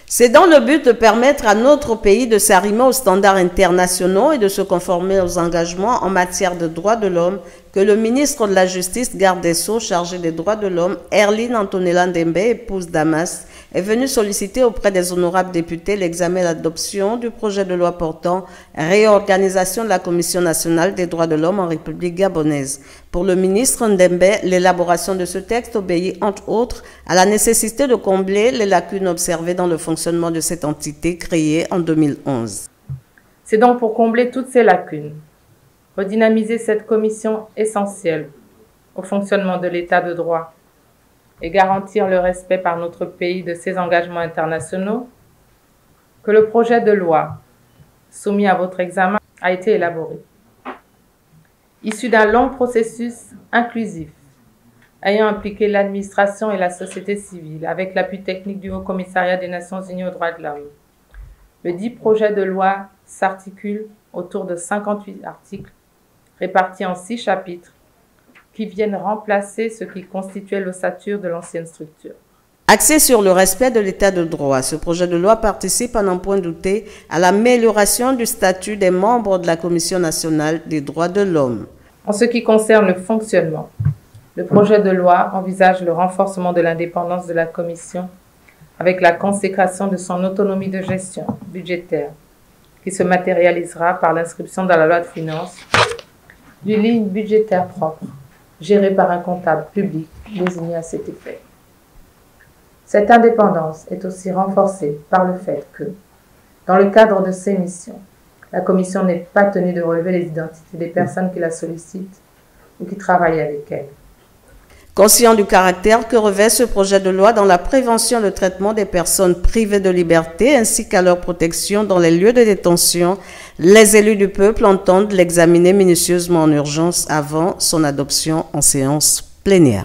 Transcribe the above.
C'est dans le but de permettre à notre pays de s'arrimer aux standards internationaux et de se conformer aux engagements en matière de droits de l'homme que le ministre de la Justice, garde des Sceaux, chargé des droits de l'homme, Erline Antonella Ndembe, épouse Damas, est venue solliciter auprès des honorables députés l'examen et l'adoption du projet de loi portant réorganisation de la Commission nationale des droits de l'homme en République gabonaise. Pour le ministre Ndembe, l'élaboration de ce texte obéit entre autres à la nécessité de combler les lacunes observées dans le fonctionnement de cette entité créée en 2011. C'est donc pour combler toutes ces lacunes, redynamiser cette commission essentielle au fonctionnement de l'état de droit et garantir le respect par notre pays de ses engagements internationaux, que le projet de loi soumis à votre examen a été élaboré. Issu d'un long processus inclusif, ayant impliqué l'administration et la société civile, avec l'appui technique du Haut-Commissariat des Nations Unies aux droits de l'homme, le dit projet de loi s'articule autour de 58 articles répartis en 6 chapitres qui viennent remplacer ce qui constituait l'ossature de l'ancienne structure. Axé sur le respect de l'état de droit, ce projet de loi participe à n'en point douter à l'amélioration du statut des membres de la Commission nationale des droits de l'homme. En ce qui concerne le fonctionnement, le projet de loi envisage le renforcement de l'indépendance de la Commission avec la consécration de son autonomie de gestion budgétaire qui se matérialisera par l'inscription dans la loi de finances d'une ligne budgétaire propre gérée par un comptable public désigné à cet effet. Cette indépendance est aussi renforcée par le fait que, dans le cadre de ses missions, la Commission n'est pas tenue de relever les identités des personnes qui la sollicitent ou qui travaillent avec elle. Conscient du caractère que revêt ce projet de loi dans la prévention et le traitement des personnes privées de liberté ainsi qu'à leur protection dans les lieux de détention, les élus du peuple entendent l'examiner minutieusement en urgence avant son adoption en séance plénière.